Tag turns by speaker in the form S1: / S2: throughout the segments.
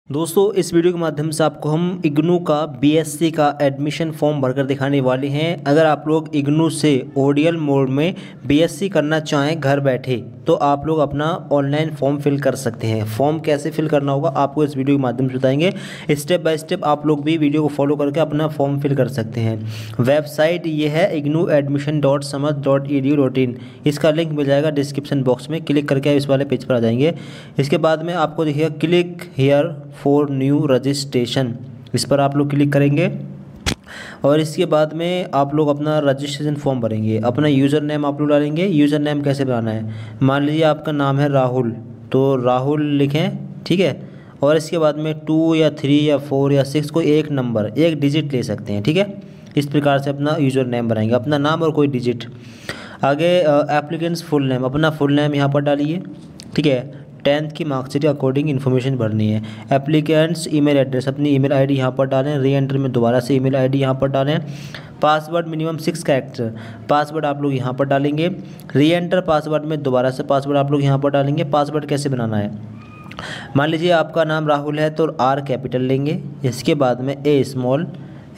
S1: दोस्तों इस वीडियो के माध्यम से आपको हम इग्नू का बीएससी का एडमिशन फॉर्म भरकर दिखाने वाले हैं। अगर आप लोग इग्नू से ओडीएल मोड में बीएससी करना चाहें घर बैठे तो आप लोग अपना ऑनलाइन फॉर्म फिल कर सकते हैं। फॉर्म कैसे फिल करना होगा आपको इस वीडियो के माध्यम से बताएंगे। स्टेप बाय स्टेप आप लोग भी वीडियो को फॉलो करके अपना फॉर्म फिल कर सकते हैं। वेबसाइट ये है ignuadmission.samarth.edu.in। इसका लिंक मिल जाएगा डिस्क्रिप्शन बॉक्स में। क्लिक करके इस वाले पेज पर आ जाएंगे। इसके बाद में आपको देखिएगा click here for new registration, इस पर आप लोग क्लिक करेंगे और इसके बाद में आप लोग अपना रजिस्ट्रेशन फॉर्म भरेंगे। अपना यूज़र नेम आप लोग डालेंगे। यूज़र नेम कैसे बनाना है, मान लीजिए आपका नाम है राहुल, तो राहुल लिखें, ठीक है। और इसके बाद में 2 या 3 या 4 या 6 कोई एक नंबर, एक डिजिट ले सकते हैं, ठीक है। इस प्रकार से अपना यूज़र नेम बनाएंगे, अपना नाम और कोई डिजिट। आगे एप्लीकेंट्स फुल नेम, अपना फुल नेम यहाँ पर डालिए, ठीक है। 10th की मार्कशीट के अकॉर्डिंग इन्फॉर्मेशन भरनी है। एप्लीकेंट्स ईमेल एड्रेस, अपनी ईमेल आईडी यहाँ पर डालें। री एंटर में दोबारा से ईमेल आईडी यहाँ पर डालें। पासवर्ड मिनिमम 6 कैरेक्टर, पासवर्ड आप लोग यहाँ पर डालेंगे। री एंटर पासवर्ड में दोबारा से पासवर्ड आप लोग यहाँ पर डालेंगे। पासवर्ड कैसे बनाना है, मान लीजिए आपका नाम राहुल है तो R कैपिटल लेंगे। इसके बाद में A small,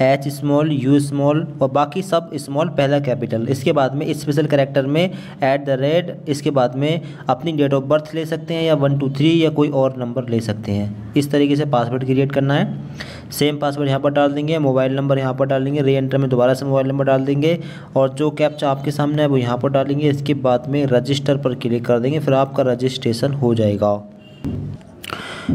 S1: H small, U small और बाकी सब स्मॉल, पहला कैपिटल। इसके बाद में स्पेशल कैरेक्टर में @ इसके बाद में अपनी डेट ऑफ बर्थ ले सकते हैं या 1 2 3 या कोई और नंबर ले सकते हैं। इस तरीके से पासवर्ड क्रिएट करना है। सेम पासवर्ड यहाँ पर डाल देंगे। मोबाइल नंबर यहाँ पर डालेंगे। री एंटर में दोबारा से मोबाइल नंबर डाल देंगे और जो कैप्चा आपके सामने है वो यहाँ पर डालेंगे। इसके बाद में रजिस्टर पर क्लिक कर देंगे, फिर आपका रजिस्ट्रेशन हो जाएगा।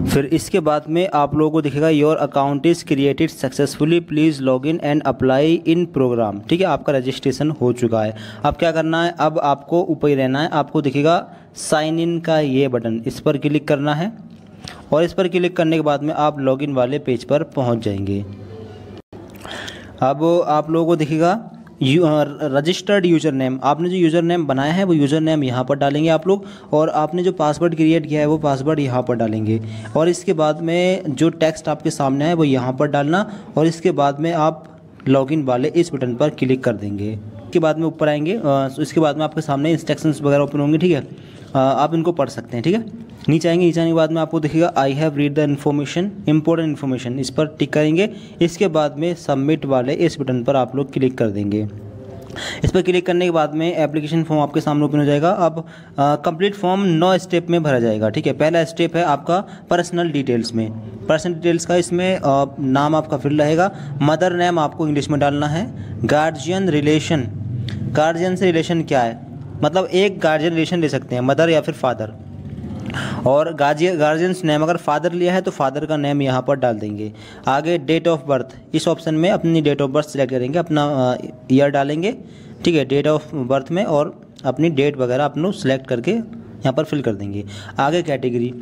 S1: फिर इसके बाद में आप लोगों को दिखेगा your account is created successfully, please log in and apply in program, ठीक है। आपका रजिस्ट्रेशन हो चुका है। अब क्या करना है, अब आपको ऊपर ही रहना है। आपको दिखेगा साइन इन का ये बटन, इस पर क्लिक करना है और इस पर क्लिक करने के बाद में आप लॉगिन वाले पेज पर पहुंच जाएंगे। अब आप लोगों को दिखेगा रजिस्टर्ड यूज़र नेम, आपने जो यूज़र नेम बनाया है वो यूज़र नेम यहाँ पर डालेंगे आप लोग और आपने जो पासवर्ड क्रिएट किया है वो पासवर्ड यहाँ पर डालेंगे और इसके बाद में जो टेक्स्ट आपके सामने है वो यहाँ पर डालना और इसके बाद में आप लॉगिन वाले इस बटन पर क्लिक कर देंगे। इसके बाद में ऊपर आएंगे, इसके बाद में आपके सामने इंस्ट्रक्शंस वगैरह ओपन होंगे, ठीक है। आप इनको पढ़ सकते हैं, ठीक है। नीचे आएंगे, नीचे आने के बाद में आपको दिखेगा I have read the information, important information, इस पर टिक करेंगे। इसके बाद में सबमिट वाले इस बटन पर आप लोग क्लिक कर देंगे। इस पर क्लिक करने के बाद में एप्लीकेशन फॉर्म आपके सामने ओपन हो जाएगा। अब कंप्लीट फॉर्म 9 स्टेप में भरा जाएगा, ठीक है। पहला स्टेप है आपका पर्सनल डिटेल्स में। पर्सनल डिटेल्स का इसमें नाम आपका फिल रहेगा। मदर नेम आपको इंग्लिश में डालना है। गार्जियन रिलेशन, गार्जियन से रिलेशन क्या है, मतलब एक गार्जियन रिलेशन ले सकते हैं, मदर या फिर फादर। और गार्जियंस नेम अगर फादर लिया है तो फादर का नेम यहाँ पर डाल देंगे। आगे डेट ऑफ बर्थ, इस ऑप्शन में अपनी डेट ऑफ बर्थ सेलेक्ट करेंगे, अपना ईयर डालेंगे, ठीक है, डेट ऑफ बर्थ में, और अपनी डेट वगैरह अपनों सेलेक्ट करके यहाँ पर फिल कर देंगे। आगे कैटेगरी,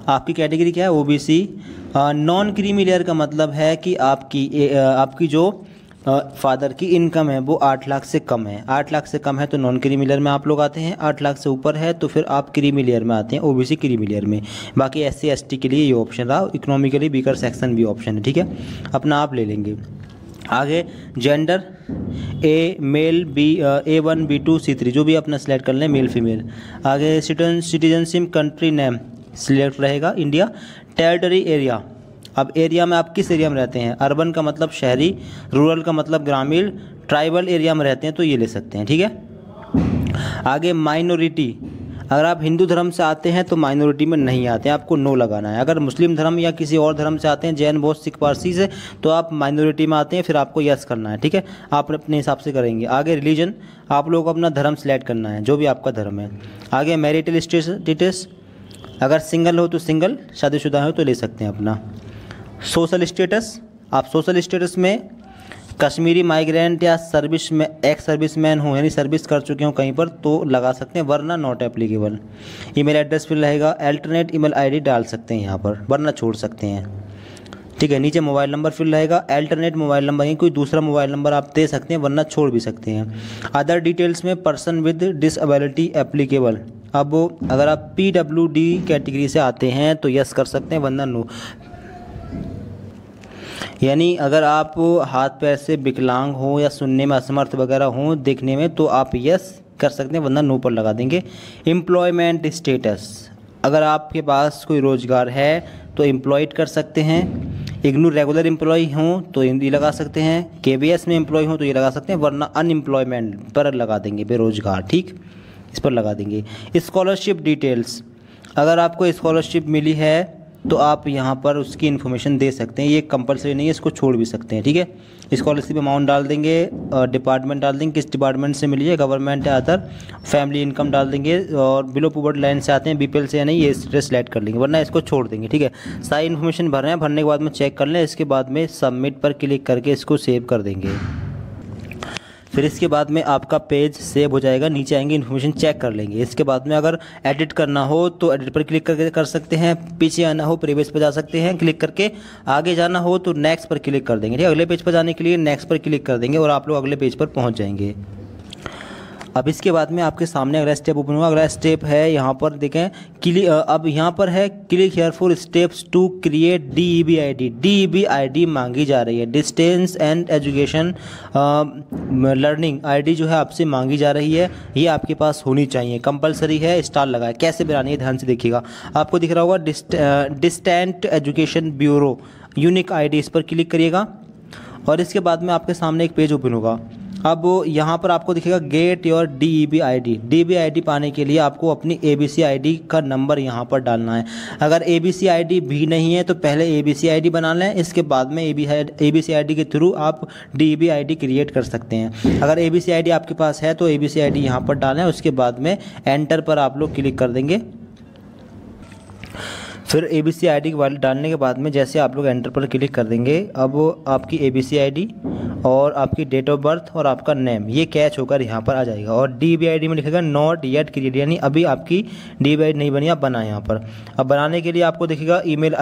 S1: आपकी कैटेगरी क्या है, ओबीसी। नॉन क्रीमी लेयर का मतलब है कि आपकी जो फादर की इनकम है वो 8 लाख से कम है। 8 लाख से कम है तो नॉन क्रीमी लेयर में आप लोग आते हैं। 8 लाख से ऊपर है तो फिर आप क्रीमी लेयर में आते हैं, ओबीसी क्रीमी लेयर में। बाकी SC ST के लिए ये ऑप्शन रहा। इकोनॉमिकली वीकर सेक्शन भी ऑप्शन है, ठीक है, अपना आप ले लेंगे। आगे gender, A mail, B A1 B2 C3 जो भी अपना सेलेक्ट कर लें, मेल फीमेल। आगे सिटीजनशिप, कंट्री नेम सिलेक्ट रहेगा इंडिया। टेरिटरी एरिया, अब एरिया में आप किस एरिया में रहते हैं, अर्बन का मतलब शहरी, रूरल का मतलब ग्रामीण, ट्राइबल एरिया में रहते हैं तो ये ले सकते हैं, ठीक है। आगे माइनॉरिटी, अगर आप हिंदू धर्म से आते हैं तो माइनॉरिटी में नहीं आते हैं, आपको नो लगाना है। अगर मुस्लिम धर्म या किसी और धर्म से आते हैं, जैन, बौद्ध, सिख, पारसी से, तो आप माइनॉरिटी में आते हैं, फिर आपको यस करना है, ठीक है। आप अपने हिसाब से करेंगे। आगे रिलीजन, आप लोग अपना धर्म सेलेक्ट करना है, जो भी आपका धर्म है। आगे मैरिटल स्टेटस, अगर सिंगल हो तो सिंगल, शादीशुदा हो तो ले सकते हैं अपना। सोशल स्टेटस, आप सोशल स्टेटस में कश्मीरी माइग्रेंट या सर्विस में एक्स सर्विसमैन हो, यानी सर्विस कर चुके हो कहीं पर तो लगा सकते हैं, वरना नॉट एप्लीकेबल। ईमेल एड्रेस फिर रहेगा। अल्टरनेट ईमेल आईडी डाल सकते हैं यहाँ पर, वरना छोड़ सकते हैं, ठीक है। नीचे मोबाइल नंबर फिर रहेगा। अल्टरनेट मोबाइल नंबर है, कोई दूसरा मोबाइल नंबर आप दे सकते हैं, वरना छोड़ भी सकते हैं। अदर डिटेल्स में पर्सन विद डिसेबिलिटी एप्लीकेबल, अब अगर आप PWD कैटेगरी से आते हैं तो यस कर सकते हैं, वरना नो। यानी अगर आप हाथ पैर से विकलांग हो या सुनने में असमर्थ वगैरह हो, देखने में, तो आप यस कर सकते हैं, वरना नो पर लगा देंगे। एम्प्लॉयमेंट स्टेटस, अगर आपके पास कोई रोज़गार है तो एम्प्लॉयड कर सकते हैं। इग्नू रेगुलर एम्प्लॉय हों तो ये लगा सकते हैं। केवीएस में एम्प्लॉय हों तो ये लगा सकते हैं, वरना अनएम्प्लॉयमेंट पर लगा देंगे, बेरोजगार, ठीक, इस पर लगा देंगे। स्कॉलरशिप डिटेल्स, अगर आपको स्कॉलरशिप मिली है तो आप यहाँ पर उसकी इन्फॉर्मेशन दे सकते हैं, ये कंपलसरी नहीं है, इसको छोड़ भी सकते हैं, ठीक है। स्कॉलरशिप अमाउंट डाल देंगे, डिपार्टमेंट डाल देंगे, किस डिपार्टमेंट से मिली है, गवर्नमेंट या अदर, फैमिली इनकम डाल देंगे, और बिलो पॉवर्टी लाइन से आते हैं, बीपीएल से या नहीं, ये सिलेक्ट कर लेंगे, वरना इसको छोड़ देंगे, ठीक है। सारी इन्फॉर्मेशन भर रहे हैं, भरने के बाद में चेक कर लें, इसके बाद में सबमिट पर क्लिक करके इसको सेव कर देंगे। फिर इसके बाद में आपका पेज सेव हो जाएगा, नीचे आएंगे, इन्फॉर्मेशन चेक कर लेंगे। इसके बाद में अगर एडिट करना हो तो एडिट पर क्लिक करके कर सकते हैं, पीछे आना हो प्रीवियस पर जा सकते हैं क्लिक करके, आगे जाना हो तो नेक्स्ट पर क्लिक कर देंगे, ठीक है। अगले पेज पर जाने के लिए नेक्स्ट पर क्लिक कर देंगे और आप लोग अगले पेज पर पहुँच जाएंगे। अब इसके बाद में आपके सामने अगला स्टेप ओपन हुआ। अगला स्टेप है यहाँ पर देखें, अब यहाँ पर है click here for steps to create DEB ID। DEB ID मांगी जा रही है, distance and education learning ID जो है आपसे मांगी जा रही है, ये आपके पास होनी चाहिए, कंपलसरी है, स्टार लगाए। कैसे बनानी है ध्यान से देखिएगा, आपको दिख रहा होगा distant education bureau unique ID, इस पर क्लिक करिएगा और इसके बाद में आपके सामने एक पेज ओपन होगा। अब यहाँ पर आपको दिखेगा get your DEB ID। DEB ID पाने के लिए आपको अपनी ABC ID का नंबर यहाँ पर डालना है। अगर ABC ID भी नहीं है तो पहले ABC ID बना लें, इसके बाद में ABC ID के थ्रू आप DEB ID क्रिएट कर सकते हैं। अगर ABC ID आपके पास है तो ABC ID यहाँ पर डालें, उसके बाद में एंटर पर आप लोग क्लिक कर देंगे। फिर ABC ID वाले डालने के बाद में जैसे आप लोग एंटर पर क्लिक कर देंगे, अब आपकी ABC ID और आपकी डेट ऑफ बर्थ और आपका नेम ये कैच होकर यहाँ पर आ जाएगा और DEB ID में लिखेगा नॉट येट क्रिएट, यानी अभी आपकी DEB ID नहीं बनी, आप बनाएं यहाँ पर। अब बनाने के लिए आपको दिखेगा ईमेल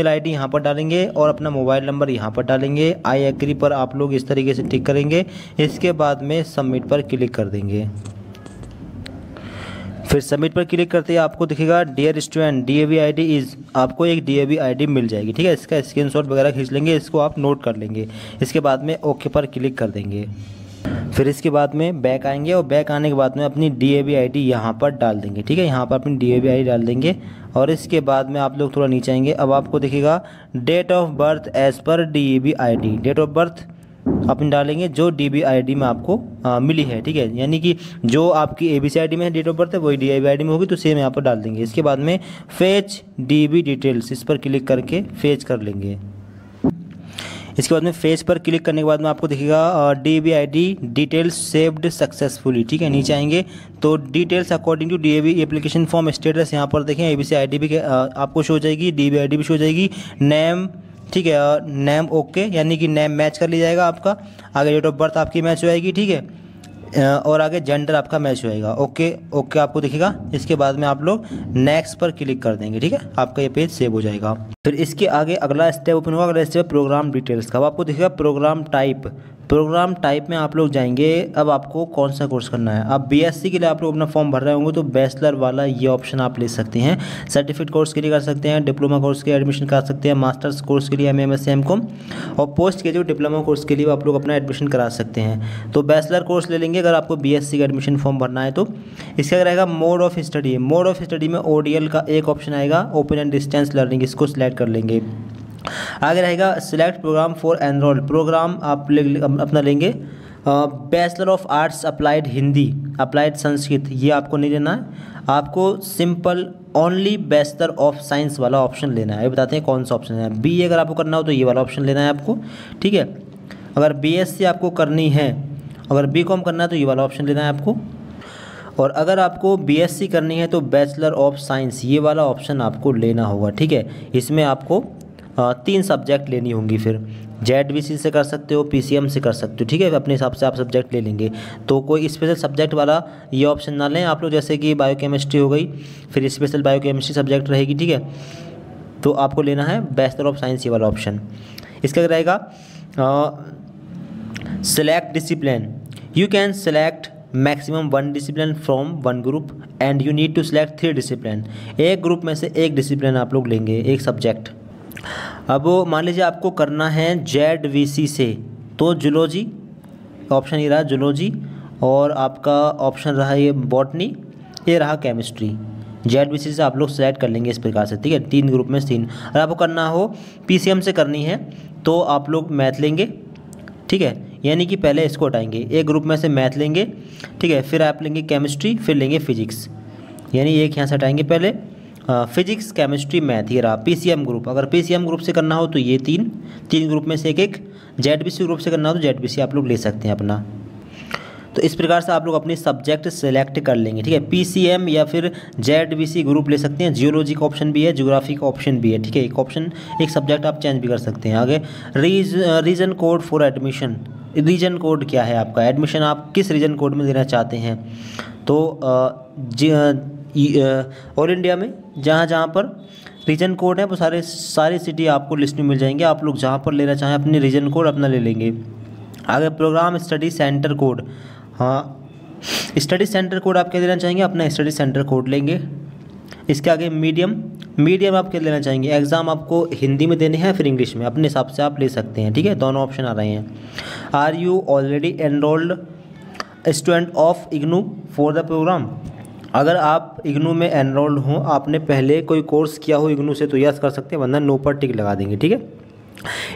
S1: ID यहाँ पर डालेंगे और अपना मोबाइल नंबर यहाँ पर डालेंगे। आई एग्री पर आप लोग इस तरीके से टिक करेंगे, इसके बाद में सबमिट पर क्लिक कर देंगे। फिर सबमिट पर क्लिक करते ही आपको दिखेगा dear student DEB ID is, आपको एक DEB ID मिल जाएगी, ठीक है। इसका स्क्रीनशॉट वगैरह खींच लेंगे, इसको आप नोट कर लेंगे। इसके बाद में ओके पर क्लिक कर देंगे। फिर इसके बाद में बैक आएंगे और बैक आने के बाद में अपनी DEB ID यहाँ पर डाल देंगे, ठीक है। यहाँ पर अपनी DEB ID डाल देंगे और इसके बाद में आप लोग थोड़ा नीचे आएंगे। अब आपको दिखेगा डेट ऑफ बर्थ एज़ पर DEB ID, date of birth अपनी डालेंगे जो DEB ID में आपको मिली है, ठीक है। यानी कि जो आपकी ABC ID में है डेट ऑफ बर्थ है वही DEB ID में होगी, तो सेम यहाँ पर डाल देंगे। इसके बाद में फेच DEB डिटेल्स, इस पर क्लिक करके फेच कर लेंगे। इसके बाद में फेच पर क्लिक करने के बाद में आपको दिखेगा DEB ID details saved successfully, ठीक है। नीचे आएंगे तो details according to DEB application form status, यहाँ पर देखें ABC ID भी आपको शो हो जाएगी, DEB ID भी शो हो जाएगी, नेम, ठीक है, नेम ओके, यानी कि नेम मैच कर लिया जाएगा आपका, आगे डेट ऑफ बर्थ आपकी मैच हो जाएगी, ठीक है, और आगे जेंडर आपका मैच हो जाएगा, ओके आपको दिखेगा। इसके बाद में आप लोग नेक्स्ट पर क्लिक कर देंगे, ठीक है, आपका ये पेज सेव हो जाएगा। फिर इसके आगे अगला स्टेप ओपन होगा, अगला स्टेप प्रोग्राम डिटेल्स का। अब आपको दिखेगा प्रोग्राम टाइप में आप लोग जाएंगे। अब आपको कौन सा कोर्स करना है, अब BSc के लिए आप लोग अपना फॉर्म भर रहे होंगे तो बैचलर वाला ये ऑप्शन आप ले सकते हैं। सर्टिफिकेट कोर्स के लिए कर सकते हैं, डिप्लोमा कोर्स के एडमिशन करा सकते हैं, मास्टर्स कोर्स के लिए MA MSc MCom और पोस्ट के जो डिप्लोमा कोर्स के लिए आप लोग अपना एडमिशन करा सकते हैं। तो बैचलर कोर्स ले लेंगे अगर आपको BSc का एडमिशन फॉर्म भरना है तो। इसका क्या रहेगा मोड ऑफ स्टडी में ODL का एक ऑप्शन आएगा, ओपन एंड डिस्टेंस लर्निंग, इसको सिलेक्ट कर लेंगे। आगे रहेगा select program for enrol, program आप अपना लेंगे bachelor of arts applied Hindi, applied Sanskrit, ये आपको नहीं लेना है, आपको simple only bachelor of science वाला ऑप्शन लेना है। ये बताते हैं कौन सा ऑप्शन है। BA अगर आपको करना हो तो ये वाला ऑप्शन लेना है आपको, ठीक है। अगर BSc आपको करनी है, अगर BCom करना है तो ये वाला ऑप्शन लेना है आपको, और अगर आपको BSc करनी है तो बैचलर ऑफ साइंस ये वाला ऑप्शन आपको लेना होगा, ठीक है। इसमें आपको 3 सब्जेक्ट लेनी होंगी, फिर ZVC से कर सकते हो, PCM से कर सकते हो, ठीक है। अपने हिसाब से आप सब्जेक्ट ले लेंगे, तो कोई स्पेशल सब्जेक्ट वाला ये ऑप्शन ना लें आप लोग, जैसे कि बायोकेमिस्ट्री हो गई, फिर स्पेशल बायोकेमिस्ट्री सब्जेक्ट रहेगी, ठीक है। तो आपको लेना है बैचलर ऑफ साइंस ये वाला ऑप्शन। इसका रहेगा select discipline, you can select maximum 1 discipline from 1 group and you need to select 3 discipline. एक ग्रुप में से एक डिसिप्लिन आप लोग लेंगे, एक सब्जेक्ट। अब मान लीजिए आपको करना है ZVC से, तो जूलॉजी ऑप्शन ये रहा जूलॉजी, और आपका ऑप्शन रहा ये बॉटनी, ये रहा केमिस्ट्री, जेडबीसी से आप लोग सेलेक्ट कर लेंगे इस प्रकार से, ठीक है। 3 ग्रुप में 3। अगर आपको करना हो पीसीएम से करनी है तो आप लोग मैथ लेंगे, ठीक है, यानी कि पहले इसको हटाएंगे, एक ग्रुप में से मैथ लेंगे, ठीक है, फिर आप लेंगे केमिस्ट्री, फिर लेंगे फिजिक्स, यानी एक यहाँ से हटाएंगे पहले फिजिक्स केमिस्ट्री मैथ, ये रहा पीसीएम ग्रुप। अगर पीसीएम ग्रुप से करना हो तो ये 3 ग्रुप में से एक जेडबीसी ग्रुप से करना हो तो जेडबीसी आप लोग ले सकते हैं अपना। तो इस प्रकार से आप लोग अपनी सब्जेक्ट सेलेक्ट कर लेंगे, ठीक है। पीसीएम या फिर जेडबीसी ग्रुप ले सकते हैं। जियोलॉजी का ऑप्शन भी है, ज्योग्राफी का ऑप्शन भी है, ठीक है। एक ऑप्शन एक सब्जेक्ट आप चेंज भी कर सकते हैं। आगे region code for admission. Region code क्या है आपका, एडमिशन आप किस रीजन कोड में देना चाहते हैं। तो ऑल इंडिया में जहाँ जहाँ पर रीजन कोड है वो सारी सिटी आपको लिस्ट में मिल जाएंगे। आप लोग जहाँ पर लेना चाहें अपने रीजन कोड अपना ले लेंगे। आगे प्रोग्राम स्टडी सेंटर कोड, हाँ स्टडी सेंटर कोड आप क्या देना चाहेंगे, अपना स्टडी सेंटर कोड लेंगे। इसके आगे मीडियम आप क्या लेना चाहेंगे, एग्ज़ाम आपको हिंदी में देने हैं फिर इंग्लिश में, अपने हिसाब से आप ले सकते हैं, ठीक है। दोनों ऑप्शन आ रहे हैं। Are you already enrolled student of IGNOU for the program. अगर आप इग्नू में एनरोल्ड हों, आपने पहले कोई कोर्स किया हो इग्नू से तो यस कर सकते हैं, वरना नो पर टिक लगा देंगे, ठीक है।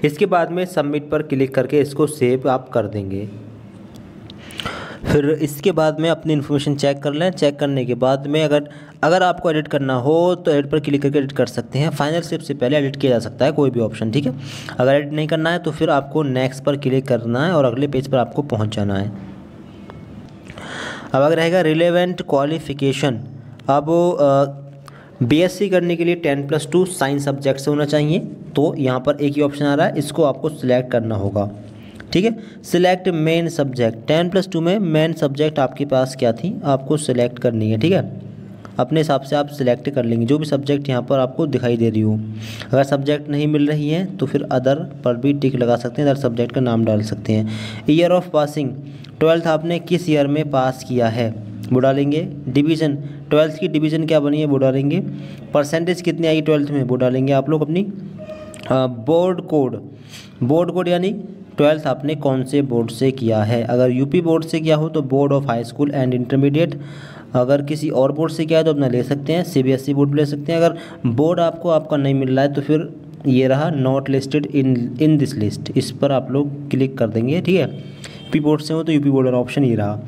S1: इसके बाद में सबमिट पर क्लिक करके इसको सेव आप कर देंगे। फिर इसके बाद में अपनी इन्फॉर्मेशन चेक कर लें। चेक करने के बाद में अगर आपको एडिट करना हो तो एडिट पर क्लिक करके एडिट कर सकते हैं। फाइनल स्टेप से पहले एडिट किया जा सकता है कोई भी ऑप्शन, ठीक है। अगर एडिट नहीं करना है तो फिर आपको नेक्स्ट पर क्लिक करना है और अगले पेज पर आपको पहुँच जाना है। अब अगर रहेगा रिलेवेंट क्वालिफ़िकेशन, अब बीएससी करने के लिए 10+2 साइंस सब्जेक्ट से होना चाहिए, तो यहाँ पर एक ही ऑप्शन आ रहा है, इसको आपको सिलेक्ट करना होगा, ठीक है। सिलेक्ट मेन सब्जेक्ट, 10+2 में मेन सब्जेक्ट आपके पास क्या थी आपको सिलेक्ट करनी है, ठीक है। अपने हिसाब से आप सिलेक्ट कर लेंगे जो भी सब्जेक्ट यहाँ पर आपको दिखाई दे रही हो। अगर सब्जेक्ट नहीं मिल रही है तो फिर अदर पर भी टिक लगा सकते हैं, अदर सब्जेक्ट का नाम डाल सकते हैं। ईयर ऑफ पासिंग, 12th आपने किस ईयर में पास किया है वो डालेंगे। डिवीज़न, 12th की डिवीज़न क्या बनी है वो डालेंगे। परसेंटेज कितनी आई 12th में वो डालेंगे आप लोग अपनी। बोर्ड कोड यानी 12th आपने कौन से बोर्ड से किया है। अगर यूपी बोर्ड से किया हो तो board of high school and intermediate. अगर किसी और बोर्ड से किया है तो अपना ले सकते हैं, सीबीएसई बोर्ड ले सकते हैं। अगर बोर्ड आपका नहीं मिल रहा है तो फिर ये रहा not listed in this list, इस पर आप लोग क्लिक कर देंगे, ठीक है। यूपी बोर्ड से हो तो यूपी बोर्ड का ऑप्शन ये रहा।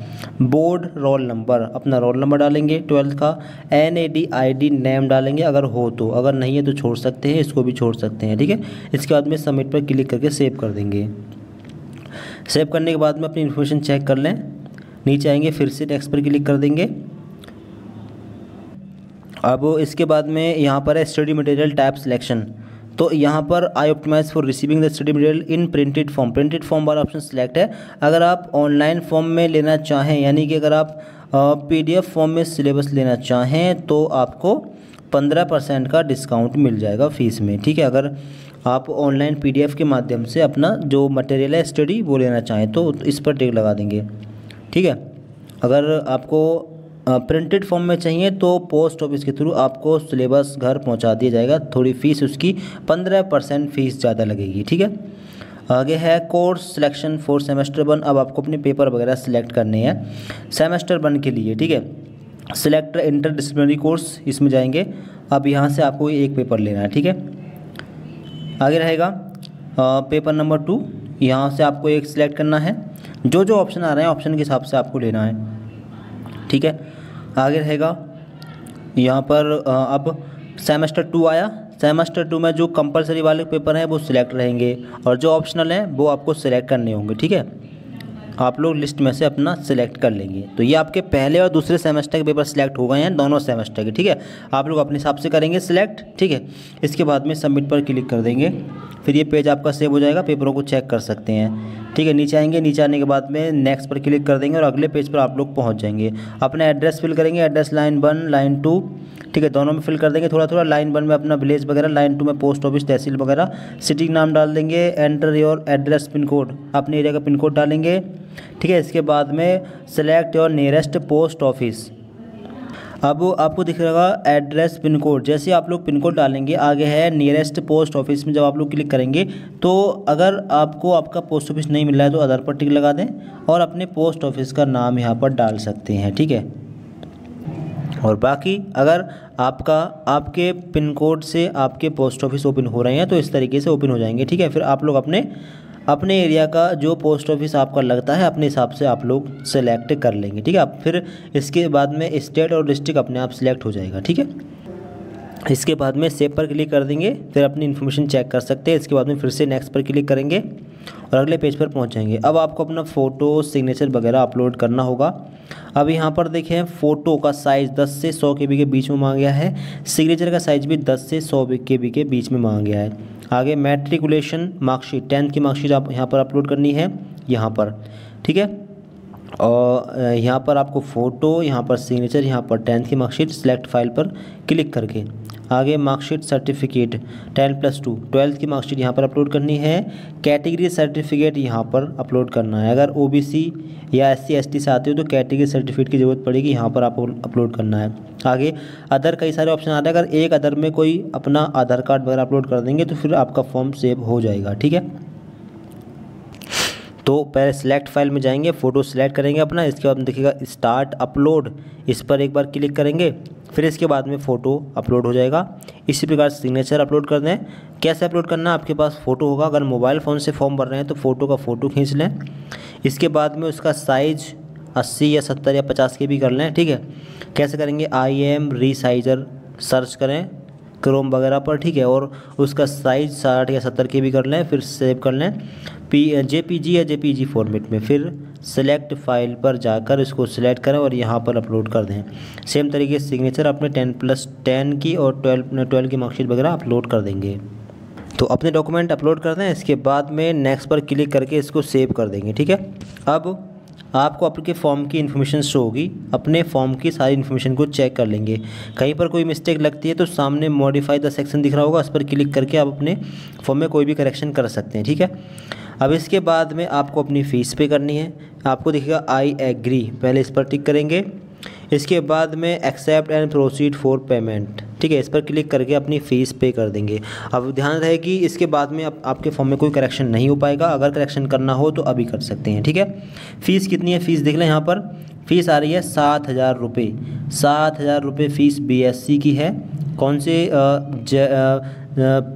S1: बोर्ड रोल नंबर, अपना रोल नंबर डालेंगे 12th का। NAD नेम डालेंगे अगर हो तो, अगर नहीं है तो छोड़ सकते हैं, इसको भी छोड़ सकते हैं, ठीक है। इसके बाद में सबमिट पर क्लिक करके सेव कर देंगे। सेव करने के बाद में अपनी इन्फॉर्मेशन चेक कर लें, नीचे आएंगे फिर से नेक्स्ट पर क्लिक कर देंगे। अब इसके बाद में यहाँ पर है स्टडी मटेरियल टाइप सिलेक्शन, तो यहाँ पर I optimize for receiving the study material in printed form वाला ऑप्शन सेलेक्ट है। अगर आप ऑनलाइन फॉर्म में लेना चाहें, यानी कि अगर आप PDF फॉर्म में सिलेबस लेना चाहें तो आपको 15% का डिस्काउंट मिल जाएगा फीस में, ठीक है। अगर आप ऑनलाइन PDF के माध्यम से अपना जो मटेरियल है स्टडी वो लेना चाहें तो इस पर टिक लगा देंगे, ठीक है। अगर आपको प्रिंटेड फॉर्म में चाहिए तो पोस्ट ऑफिस के थ्रू आपको सिलेबस घर पहुंचा दिया जाएगा, थोड़ी फ़ीस उसकी 15% फ़ीस ज़्यादा लगेगी, ठीक है। आगे है कोर्स सिलेक्शन फॉर सेमेस्टर 1। अब आपको अपने पेपर वगैरह सिलेक्ट करने हैं सेमेस्टर 1 के लिए, ठीक है। सिलेक्ट इंटर डिसिप्लिनरी कोर्स, इसमें जाएंगे। अब यहाँ से आपको एक पेपर लेना है, ठीक है। आगे रहेगा पेपर नंबर 2, यहाँ से आपको एक सिलेक्ट करना है। जो ऑप्शन आ रहे हैं ऑप्शन के हिसाब से आपको लेना है, ठीक है। आगे रहेगा यहाँ पर अब सेमेस्टर 2 आया। सेमेस्टर 2 में जो कंपलसरी वाले पेपर हैं वो सिलेक्ट रहेंगे और जो ऑप्शनल हैं वो आपको सिलेक्ट करने होंगे, ठीक है। आप लोग लिस्ट में से अपना सिलेक्ट कर लेंगे। तो ये आपके पहले और दूसरे सेमेस्टर के पेपर सिलेक्ट हो गए हैं, दोनों सेमेस्टर के, ठीक है। आप लोग अपने हिसाब से करेंगे सिलेक्ट, ठीक है। इसके बाद में सबमिट पर क्लिक कर देंगे, फिर ये पेज आपका सेव हो जाएगा, पेपरों को चेक कर सकते हैं, ठीक है। नीचे आएंगे, नीचे आने के बाद में नेक्स्ट पर क्लिक कर देंगे और अगले पेज पर आप लोग पहुँच जाएंगे। अपना एड्रेस फिल करेंगे, एड्रेस लाइन 1 लाइन 2, ठीक है, दोनों में फिल कर देंगे थोड़ा। लाइन 1 में अपना विलेज वगैरह, लाइन 2 में पोस्ट ऑफिस तहसील वगैरह, सिटी नाम डाल देंगे। Enter your address pin code, अपने एरिया का पिन कोड डालेंगे, ठीक है। इसके बाद में select your nearest post office. अब आपको दिख रहेगा एड्रेस पिन कोड, जैसे आप लोग पिन कोड डालेंगे आगे है नियरेस्ट पोस्ट ऑफिस में जब आप लोग क्लिक करेंगे तो अगर आपको आपका पोस्ट ऑफिस नहीं मिल रहा है तो अदर पर टिक लगा दें और अपने पोस्ट ऑफिस का नाम यहाँ पर डाल सकते हैं, ठीक है। और बाकी अगर आपके पिन कोड से आपके पोस्ट ऑफिस ओपन हो रहे हैं तो इस तरीके से ओपन हो जाएंगे, ठीक है। फिर आप लोग अपने एरिया का जो पोस्ट ऑफिस आपका लगता है अपने हिसाब से आप लोग सेलेक्ट कर लेंगे, ठीक है। आप फिर इसके बाद में स्टेट और डिस्ट्रिक्ट अपने आप सिलेक्ट हो जाएगा, ठीक है। इसके बाद में सेव पर क्लिक कर देंगे, फिर अपनी इन्फॉर्मेशन चेक कर सकते हैं। इसके बाद में फिर से नेक्स्ट पर क्लिक करेंगे और अगले पेज पर पहुंच जाएंगे। अब आपको अपना फ़ोटो सिग्नेचर वगैरह अपलोड करना होगा। अब यहाँ पर देखें फ़ोटो का साइज़ 10 से 100 KB के बीच में मांगा गया है। सिग्नेचर का साइज़ भी 10 से 100 KB के बीच में मांगा गया है। आगे मैट्रिकुलेशन मार्कशीट 10th की मार्कशीट आप यहाँ पर अपलोड करनी है, यहाँ पर, ठीक है। और यहाँ पर आपको फ़ोटो, यहाँ पर सिग्नेचर, यहाँ पर 10th की मार्कशीट, सिलेक्ट फाइल पर क्लिक करके आगे मार्कशीट सर्टिफिकेट 10+2 12th की मार्कशीट यहाँ पर अपलोड करनी है। कैटेगरी सर्टिफिकेट यहाँ पर अपलोड करना है। अगर OBC या SC/ST से आते हो तो कैटेगरी सर्टिफिकेट की ज़रूरत पड़ेगी, यहाँ पर आपको अपलोड करना है। आगे अदर कई सारे ऑप्शन आ रहे हैं, अगर एक अदर में कोई अपना आधार कार्ड वगैरह अपलोड कर देंगे तो फिर आपका फॉर्म सेव हो जाएगा, ठीक है। तो पहले सिलेक्ट फाइल में जाएंगे, फ़ोटो सिलेक्ट करेंगे अपना, इसके बाद में देखिएगा स्टार्ट अपलोड, इस पर एक बार क्लिक करेंगे, फिर इसके बाद में फ़ोटो अपलोड हो जाएगा। इसी प्रकार सिग्नेचर अपलोड कर दें। कैसे अपलोड करना है, आपके पास फ़ोटो होगा, अगर मोबाइल फ़ोन से फॉर्म भर रहे हैं तो फ़ोटो का फ़ोटो खींच लें। इसके बाद में उसका साइज़ 80 या 70 या 50 KB कर लें, ठीक है। कैसे करेंगे, IM रीसाइजर सर्च करें क्रोम वगैरह पर, ठीक है, और उसका साइज़ 60 या 70 KB कर लें, फिर सेव कर लें JPG या JPG फॉर्मेट में। फिर सेलेक्ट फाइल पर जाकर इसको सिलेक्ट करें और यहाँ पर अपलोड कर दें। सेम तरीके से सिग्नेचर अपने 10+10 की और 12 की मार्कशीट वगैरह अपलोड कर देंगे। तो अपने डॉक्यूमेंट अपलोड कर दें, इसके बाद में नेक्स्ट पर क्लिक करके इसको सेव कर देंगे, ठीक है। अब आपको आपके फॉर्म की इन्फॉर्मेशन शो होगी, अपने फॉर्म की सारी इन्फॉर्मेशन को चेक कर लेंगे। कहीं पर कोई मिस्टेक लगती है तो सामने मॉडिफाई द सेक्शन दिख रहा होगा, उस पर क्लिक करके आप अपने फॉर्म में कोई भी करेक्शन कर सकते हैं, ठीक है। अब इसके बाद में आपको अपनी फ़ीस पे करनी है। आपको दिखेगा आई एग्री, पहले इस पर टिक करेंगे। इसके बाद में accept and proceed for payment, ठीक है, इस पर क्लिक करके अपनी फ़ीस पे कर देंगे। अब ध्यान रहे कि इसके बाद में आपके फॉर्म में कोई करेक्शन नहीं हो पाएगा, अगर करेक्शन करना हो तो अभी कर सकते हैं, ठीक है। फ़ीस कितनी है, फ़ीस देख लें, यहाँ पर फ़ीस आ रही है 7,000 रुपये। 7,000 रुपये फ़ीस BSc की है। कौन से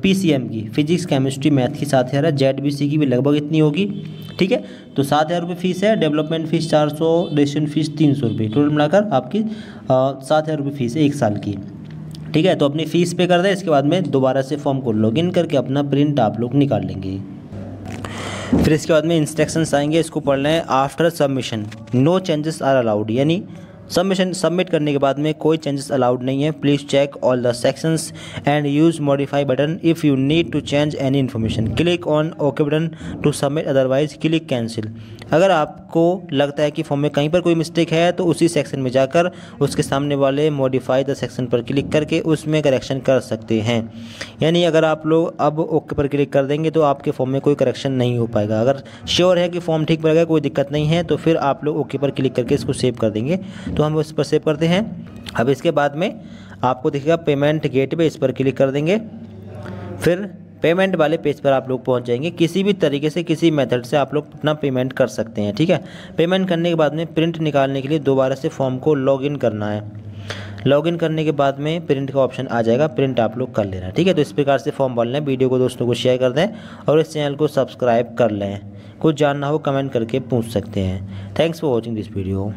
S1: PCM की, फिजिक्स केमिस्ट्री मैथ की 7,000 है। ZBC की भी लगभग इतनी होगी, ठीक है। तो 7,000 रुपये फ़ीस है, डेवलपमेंट फ़ीस 400, रजिस्ट्रेशन फ़ीस 300 रुपये, टोटल मिलाकर आपकी 7,000 रुपये फ़ीस है 1 साल की, ठीक है। तो अपनी फ़ीस पे कर दें, इसके बाद में दोबारा से फॉर्म को लॉगिन करके अपना प्रिंट आप लोग निकाल लेंगे। फिर इसके बाद में इंस्ट्रक्शंस आएंगे, इसको पढ़ लें। After submission no changes are allowed, यानी सबमिट करने के बाद में कोई चेंजेस अलाउड नहीं है। Please check all the sections and use modify button if you need to change any information. Click on okay button to submit, otherwise click cancel. अगर आपको लगता है कि फॉर्म में कहीं पर कोई मिस्टेक है तो उसी सेक्शन में जाकर उसके सामने वाले मॉडिफाई द सेक्शन पर क्लिक करके उसमें करेक्शन कर सकते हैं। यानी अगर आप लोग अब ओके पर क्लिक कर देंगे तो आपके फॉर्म में कोई करेक्शन नहीं हो पाएगा। अगर श्योर है कि फॉर्म ठीक बनेगा, कोई दिक्कत नहीं है, तो फिर आप लोग ओके पर क्लिक करके इसको सेव कर देंगे। तो हम उस पर सेव करते हैं। अब इसके बाद में आपको दिखेगा पेमेंट गेटवे, इस पर क्लिक कर देंगे। फिर पेमेंट वाले पेज पर आप लोग पहुंच जाएंगे। किसी भी तरीके से, किसी मेथड से आप लोग अपना पेमेंट कर सकते हैं, ठीक है। पेमेंट करने के बाद में प्रिंट निकालने के लिए दोबारा से फॉर्म को लॉगिन करना है। लॉगिन करने के बाद में प्रिंट का ऑप्शन आ जाएगा, प्रिंट आप लोग कर लेना, ठीक है। तो इस प्रकार से फॉर्म भर लें। वीडियो को दोस्तों को शेयर कर दें और इस चैनल को सब्सक्राइब कर लें। कुछ जानना हो कमेंट करके पूछ सकते हैं। Thanks for watching this video.